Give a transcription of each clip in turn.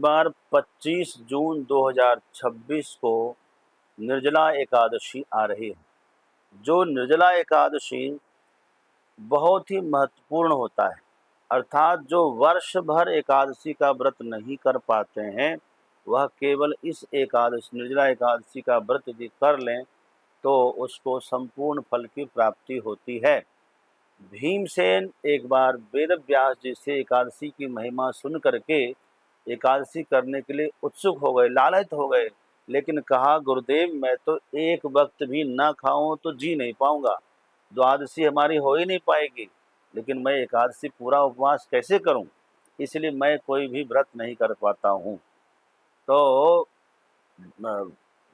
बार 25 जून 2026 को निर्जला एकादशी आ रही है। जो निर्जला एकादशी बहुत ही महत्वपूर्ण होता है, अर्थात जो वर्ष भर एकादशी का व्रत नहीं कर पाते हैं, वह केवल इस एकादशी निर्जला एकादशी का व्रत यदि कर लें तो उसको संपूर्ण फल की प्राप्ति होती है। भीमसेन एक बार वेद व्यास जी से एकादशी की महिमा सुन करके एकादशी करने के लिए उत्सुक हो गए, लालयित हो गए, लेकिन कहा गुरुदेव मैं तो एक वक्त भी ना खाऊं तो जी नहीं पाऊंगा, द्वादशी हमारी हो ही नहीं पाएगी, लेकिन मैं एकादशी पूरा उपवास कैसे करूं, इसलिए मैं कोई भी व्रत नहीं कर पाता हूं। तो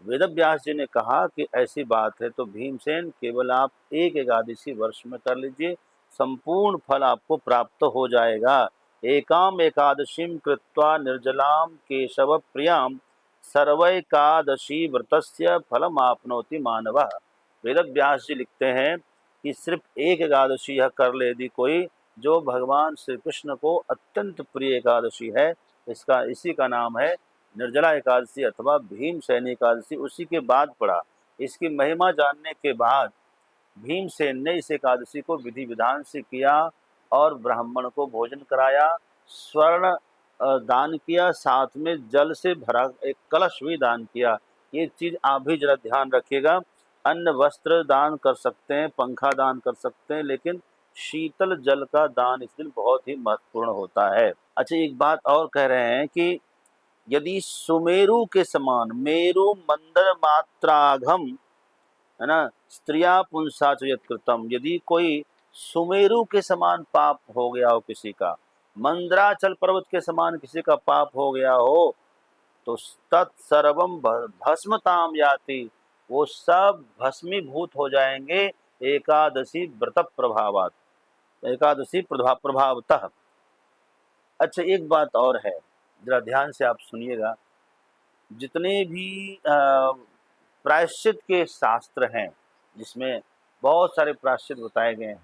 वेद व्यास जी ने कहा कि ऐसी बात है तो भीमसेन केवल आप एक एकादशी वर्ष में कर लीजिए, संपूर्ण फल आपको प्राप्त हो जाएगा। एकाम एकादशीम कृत्वा निर्जलाम केशव प्रियाम सर्वैकादशी व्रतस्य फलम आपनोति मानवः। वेद व्यास जी लिखते हैं कि सिर्फ एक एकादशी यह कर ले यदि कोई, जो भगवान श्री कृष्ण को अत्यंत प्रिय एकादशी है, इसी का नाम है निर्जला एकादशी अथवा भीमसेनी एकादशी। उसी के बाद पड़ा। इसकी महिमा जानने के बाद भीमसेन ने इस एकादशी को विधि विधान से किया और ब्राह्मण को भोजन कराया, स्वर्ण दान किया, साथ में जल से भरा एक कलश भी दान किया। ये चीज आप भी जरा ध्यान रखिएगा। अन्न वस्त्र दान कर सकते हैं, पंखा दान कर सकते हैं, लेकिन शीतल जल का दान इस दिन बहुत ही महत्वपूर्ण होता है। अच्छा, एक बात और कह रहे हैं कि यदि सुमेरु के समान मेरु मंदर मात्राघम, है ना, स्त्रिया पुंसा कृतम, यदि कोई सुमेरु के समान पाप हो गया हो किसी का, मंदराचल पर्वत के समान किसी का पाप हो गया हो, तो तत्सर्वम भस्मताम याति, वो सब भस्मीभूत हो जाएंगे एकादशी व्रत प्रभावात, एकादशी प्रभावतः। अच्छा, एक बात और है, जरा ध्यान से आप सुनिएगा। जितने भी प्रायश्चित के शास्त्र हैं, जिसमें बहुत सारे प्रायश्चित बताए गए हैं,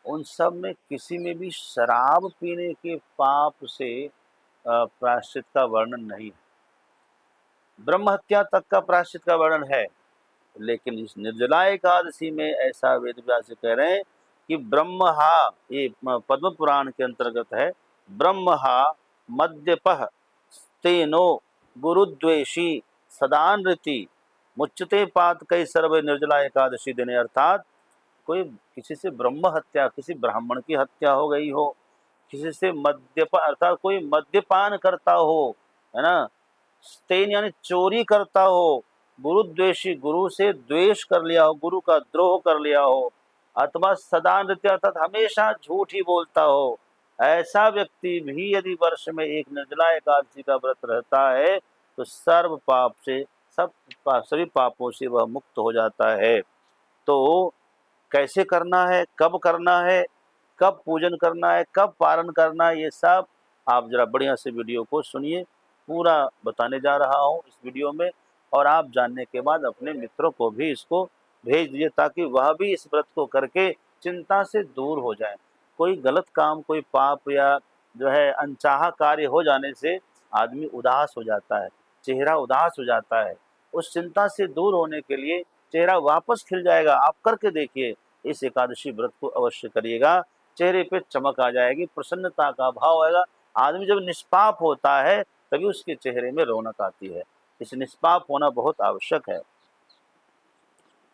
उन सब में किसी में भी शराब पीने के पाप से प्रायश्चित का वर्णन नहीं है। ब्रह्म हत्या तक का प्रायश्चित का वर्णन है, लेकिन इस निर्जला एकादशी में ऐसा वेद व्यास कह रहे हैं कि ब्रह्महा, ये पद्म पुराण के अंतर्गत है, ब्रह्महा मद्यपः तेनो गुरुद्वेषी सदानृति मुच्यते पात कई सर्व निर्जला एकादशी दिन। अर्थात कोई किसी से ब्रह्म हत्या, किसी ब्राह्मण की हत्या हो गई हो, किसी से मद्यपान अर्थात कोई मद्यपान करता हो, है ना, स्तेन यानी चोरी करता हो, गुरुद्वेषी गुरु से द्वेष कर लिया हो, गुरु का द्रोह कर लिया हो, अथवा सदा नृत्य अर्थात हमेशा झूठ ही बोलता हो, ऐसा व्यक्ति भी यदि वर्ष में एक निर्जला एकादशी का व्रत रहता है तो सर्व पाप से सभी पापों से वह मुक्त हो जाता है। तो कैसे करना है, कब करना है, कब पूजन करना है, कब पारण करना है, ये सब आप जरा बढ़िया से वीडियो को सुनिए। पूरा बताने जा रहा हूँ इस वीडियो में, और आप जानने के बाद अपने मित्रों को भी इसको भेज दीजिए, ताकि वह भी इस व्रत को करके चिंता से दूर हो जाए। कोई गलत काम, कोई पाप या जो है अनचाहा कार्य हो जाने से आदमी उदास हो जाता है, चेहरा उदास हो जाता है। उस चिंता से दूर होने के लिए चेहरा वापस खिल जाएगा। आप करके देखिए, इस एकादशी व्रत को अवश्य करिएगा, चेहरे पे चमक आ जाएगी, प्रसन्नता का भाव आएगा। आदमी जब निष्पाप होता है तभी उसके चेहरे में रौनक आती है। इस निष्पाप होना बहुत आवश्यक है।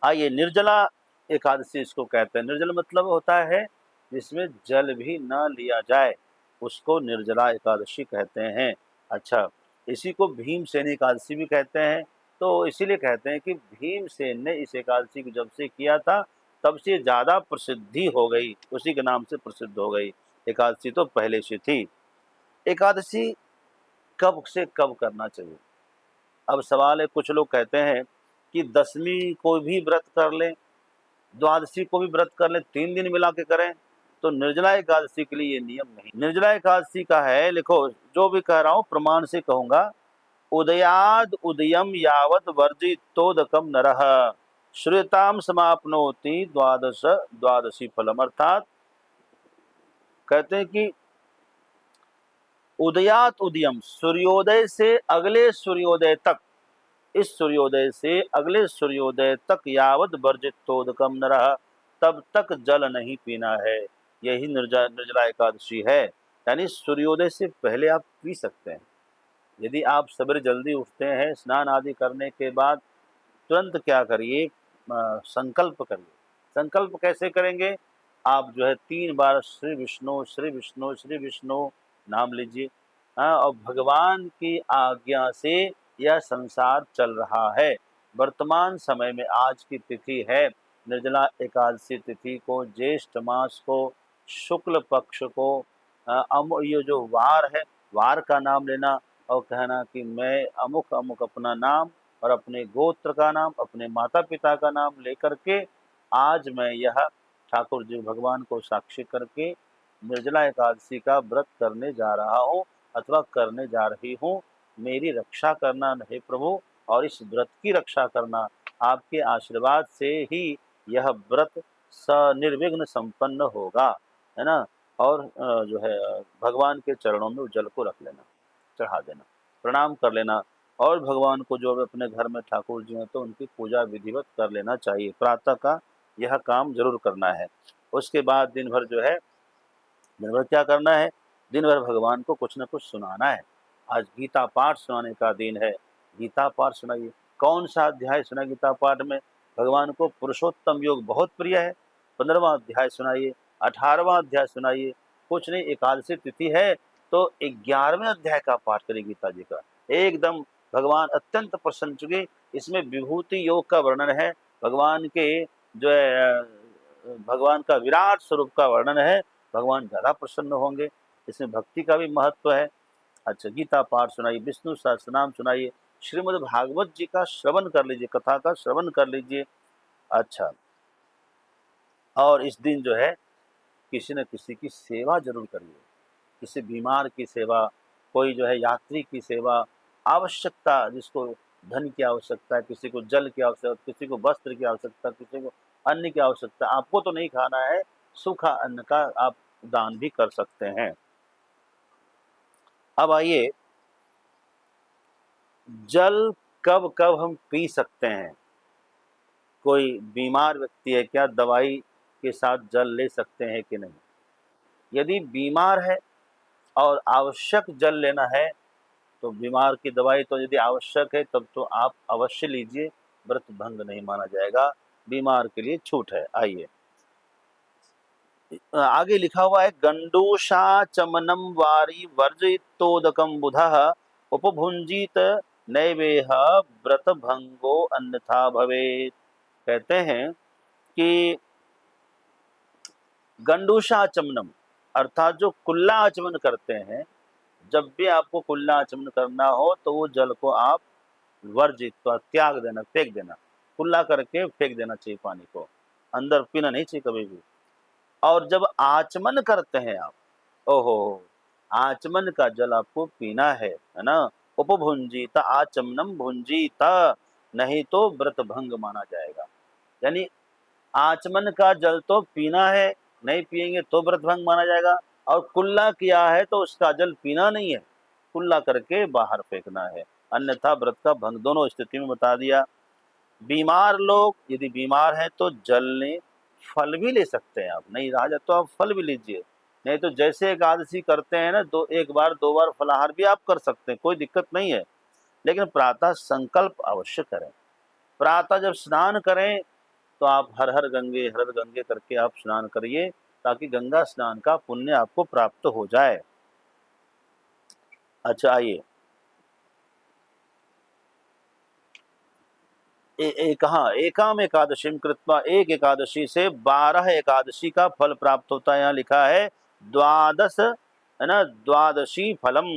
आइए, निर्जला एकादशी इसको कहते हैं। निर्जल मतलब होता है जिसमें जल भी न लिया जाए, उसको निर्जला एकादशी कहते हैं। अच्छा, इसी को भीमसेन एकादशी भी कहते हैं। तो इसीलिए कहते हैं कि भीमसेन ने इस एकादशी को जब से किया था तब से ज़्यादा प्रसिद्धि हो गई, उसी के नाम से प्रसिद्ध हो गई। एकादशी तो पहले से थी। एकादशी कब से कब करना चाहिए? अब सवाल है, कुछ लोग कहते हैं कि दसवीं को भी व्रत कर लें, द्वादशी को भी व्रत कर लें, 3 दिन मिला के करें। तो निर्जला एकादशी के लिए ये नियम नहीं। निर्जला एकादशी का है, लिखो, जो भी कह रहा हूँ प्रमाण से कहूँगा। उदयाद उदयम यावत वर्जितोदकम नरः श्रूयताम समाप्नोति द्वादशी फलम। अर्थात कहते हैं कि उदयात उदयम, सूर्योदय से अगले सूर्योदय तक, इस सूर्योदय से अगले सूर्योदय तक यावत वर्जितोदकम नरः, तब तक जल नहीं पीना है। यही निर्जला एकादशी है। यानी सूर्योदय से पहले आप पी सकते हैं। यदि आप सवेरे जल्दी उठते हैं, स्नान आदि करने के बाद तुरंत क्या करिए, संकल्प करिए। संकल्प कैसे करेंगे? आप जो है 3 बार श्री विष्णु श्री विष्णु श्री विष्णु नाम लीजिए। और भगवान की आज्ञा से यह संसार चल रहा है। वर्तमान समय में आज की तिथि है निर्जला एकादशी तिथि को, ज्येष्ठ मास को, शुक्ल पक्ष को, ये जो वार है, वार का नाम लेना और कहना कि मैं अमुक अमुक अपना नाम और अपने गोत्र का नाम, अपने माता पिता का नाम लेकर के आज मैं यह ठाकुर जी भगवान को साक्षी करके निर्जला एकादशी का व्रत करने जा रहा हूँ अथवा करने जा रही हूँ। मेरी रक्षा करना हे प्रभु, और इस व्रत की रक्षा करना। आपके आशीर्वाद से ही यह व्रत निर्विघ्न संपन्न होगा, है ना। और जो है भगवान के चरणों में जल को रख लेना, चढ़ा देना, प्रणाम कर लेना। और भगवान को जो अपने घर में ठाकुर जी हैं तो उनकी पूजा विधिवत कर लेना चाहिए। प्रातः का यह काम जरूर करना है। उसके बाद दिन भर जो है, दिन भर क्या करना है? दिन भर भगवान को कुछ न कुछ सुनाना है। आज गीता पाठ सुनाने का दिन है, गीता पाठ सुनाइए। कौन सा अध्याय सुना गीता पाठ में? भगवान को पुरुषोत्तम योग बहुत प्रिय है, 15वां अध्याय सुनाइए, 18वां अध्याय सुनाइए। कुछ नहीं, एकादशी तिथि है तो 11वें अध्याय का पाठ करिए गीता जी का। एकदम भगवान अत्यंत प्रसन्न, चुके इसमें विभूति योग का वर्णन है, भगवान के जो है भगवान का विराट स्वरूप का वर्णन है। भगवान ज़्यादा प्रसन्न होंगे। इसमें भक्ति का भी महत्व है। अच्छा, गीता पाठ सुनाइए, विष्णु सहस्त्रनाम सुनाइए, श्रीमद् भागवत जी का श्रवण कर लीजिए, कथा का श्रवण कर लीजिए। अच्छा, और इस दिन जो है किसी न किसी की सेवा जरूर करिए। किसी बीमार की सेवा, कोई जो है यात्री की सेवा, आवश्यकता जिसको धन की आवश्यकता है, किसी को जल की आवश्यकता, किसी को वस्त्र की आवश्यकता, किसी को अन्न की आवश्यकता, आपको तो नहीं खाना है, सूखा अन्न का आप दान भी कर सकते हैं। अब आइए, जल कब कब हम पी सकते हैं? कोई बीमार व्यक्ति है क्या, दवाई के साथ जल ले सकते हैं कि नहीं? यदि बीमार है और आवश्यक जल लेना है तो बीमार की दवाई तो यदि आवश्यक है तब तो आप अवश्य लीजिए, व्रत भंग नहीं माना जाएगा, बीमार के लिए छूट है। आइए, आगे लिखा हुआ है, गंडूषा चमनम वारी वर्जयितोदकम बुधः उपभुंजित नैवेह व्रत भंगो अन्यथा भवेत्। कहते हैं कि गंडूषा चमनम अर्थात जो कुल्ला आचमन करते हैं, जब भी आपको कुल्ला आचमन करना हो तो वो जल को आप वर्जित, त्याग देना, फेंक देना, कुल्ला करके फेंक देना चाहिए, पानी को अंदर पीना नहीं चाहिए कभी भी। और जब आचमन करते हैं आप, ओहो, आचमन का जल आपको पीना है ना। उपभुंजीत आचमनम भुंजीत, नहीं तो व्रत भंग माना जाएगा। यानी आचमन का जल तो पीना है, नहीं पिएंगे तो व्रत भंग माना जाएगा। और कुल्ला किया है तो उसका जल पीना नहीं है, कुल्ला करके बाहर फेंकना है, अन्यथा व्रत का भंग। दोनों स्थिति में बता दिया। बीमार लोग यदि बीमार हैं तो जल ने फल भी ले सकते हैं। आप नहीं रहा तो आप फल भी लीजिए, नहीं तो जैसे एकादशी करते हैं ना, एक बार 2 बार फलाहार भी आप कर सकते हैं, कोई दिक्कत नहीं है। लेकिन प्रातः संकल्प अवश्य करें। प्रातः जब स्नान करें तो आप हर हर गंगे करके आप स्नान करिए, ताकि गंगा स्नान का पुण्य आपको प्राप्त हो जाए। अच्छा, आइए, हाँ, एकाम एकादशी कृत्वा, एक एकादशी से 12 एकादशी का फल प्राप्त होता है। यहाँ लिखा है द्वादश, है ना, द्वादशी फलम,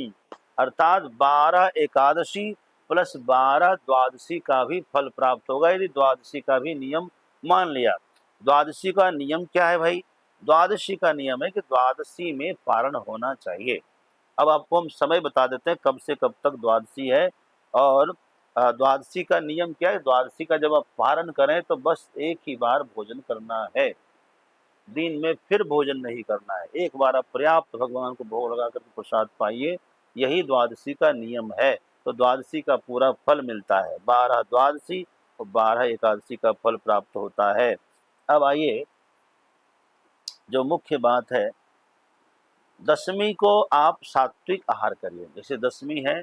अर्थात 12 एकादशी प्लस 12 द्वादशी का भी फल प्राप्त होगा, यदि द्वादशी का भी नियम मान लिया। द्वादशी का नियम क्या है भाई? द्वादशी का नियम है कि द्वादशी में पारण होना चाहिए। अब आपको हम समय बता देते हैं कब से कब तक द्वादशी है। और द्वादशी का नियम क्या है? द्वादशी का जब आप पारण करें तो बस एक ही बार भोजन करना है, दिन में फिर भोजन नहीं करना है। एक बार आप पर्याप्त भगवान को भोग लगा कर प्रसाद पाइए, यही द्वादशी का नियम है। तो द्वादशी का पूरा फल मिलता है, 12 द्वादशी और 12 एकादशी का फल प्राप्त होता है। अब आइए जो मुख्य बात है, दशमी को आप सात्विक आहार करिए। जैसे दशमी है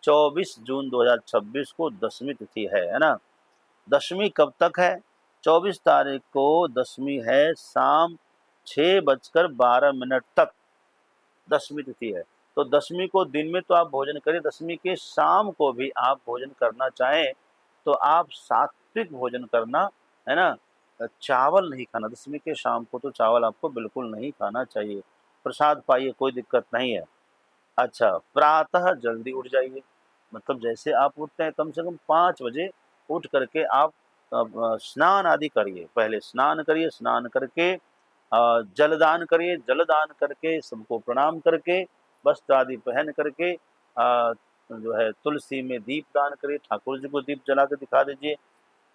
24 जून 2026 को दशमी तिथि है ना। दशमी कब तक है? 24 तारीख को दशमी है, शाम 6:12 तक दशमी तिथि है। तो दशमी को दिन में तो आप भोजन करें, दशमी के शाम को भी आप भोजन करना चाहें तो आप सात्विक भोजन करना, है ना। चावल नहीं खाना, दशमी के शाम को तो चावल आपको बिल्कुल नहीं खाना चाहिए। प्रसाद पाइए, कोई दिक्कत नहीं है। अच्छा, प्रातः जल्दी उठ जाइए, मतलब जैसे आप उठते हैं कम से कम 5 बजे उठ करके आप स्नान आदि करिए। पहले स्नान करिए, स्नान करके जलदान करिए, जलदान करके सबको प्रणाम करके वस्त्र आदि पहन करके जो है तुलसी में दीप दान करिए, ठाकुर जी को दीप जला के दिखा दीजिए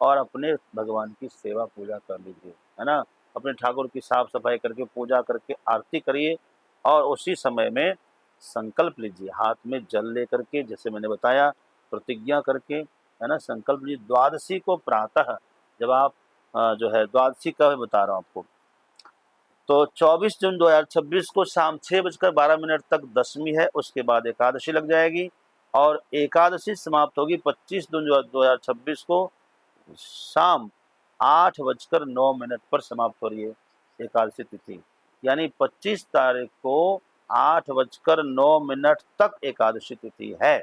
और अपने भगवान की सेवा पूजा कर लीजिए, है ना। अपने ठाकुर की साफ सफाई करके पूजा करके आरती करिए और उसी समय में संकल्प लीजिए, हाथ में जल लेकर के, जैसे मैंने बताया, प्रतिज्ञा करके, है ना, संकल्प लीजिए। द्वादशी को प्रातः जब आप जो है द्वादशी का बता रहा हूँ आपको, तो 24 जून 2026 को शाम 6:12 तक दशमी है, उसके बाद एकादशी लग जाएगी और एकादशी समाप्त होगी 25 जून 2026 को शाम 8:09 पर समाप्त हो रही है एकादशी तिथि। यानी 25 तारीख को 8:09 तक एकादशी तिथि है।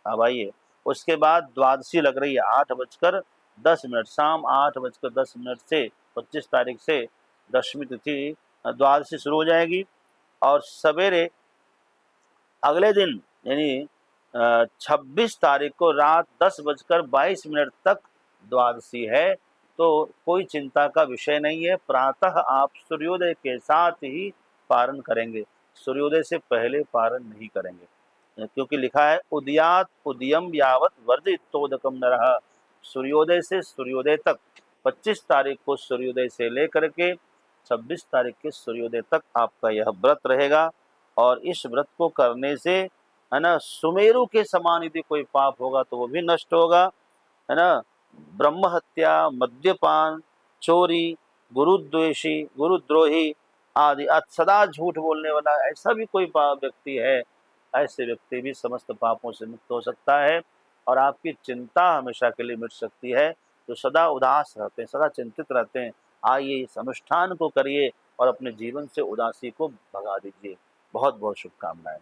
अब आइए, उसके बाद द्वादशी लग रही है 8:10, शाम 8:10 से 25 तारीख से दशमी तिथि द्वादशी शुरू हो जाएगी और सवेरे अगले दिन यानी 26 तारीख को रात 10:22 तक द्वादशी है। तो कोई चिंता का विषय नहीं है। प्रातः आप सूर्योदय के साथ ही पारण करेंगे, सूर्योदय से पहले पारण नहीं करेंगे, क्योंकि लिखा है उदयात उदयम यावत वर्जितोदकम नरः। सूर्योदय से सूर्योदय तक 25 तारीख को सूर्योदय से लेकर के 26 तारीख के सूर्योदय तक आपका यह व्रत रहेगा और इस व्रत को करने से, है ना, सुमेरु के समान यदि कोई पाप होगा तो वो भी नष्ट होगा, है ना। ब्रह्म हत्या, मद्यपान, चोरी, गुरुद्वेषी, गुरुद्रोही आदि सदा झूठ बोलने वाला ऐसा भी कोई व्यक्ति है, ऐसे व्यक्ति भी समस्त पापों से मुक्त हो सकता है और आपकी चिंता हमेशा के लिए मिट सकती है। जो सदा उदास रहते हैं, सदा चिंतित रहते हैं, आइए इस अनुष्ठान को करिए और अपने जीवन से उदासी को भगा दीजिए। बहुत बहुत शुभकामनाएं।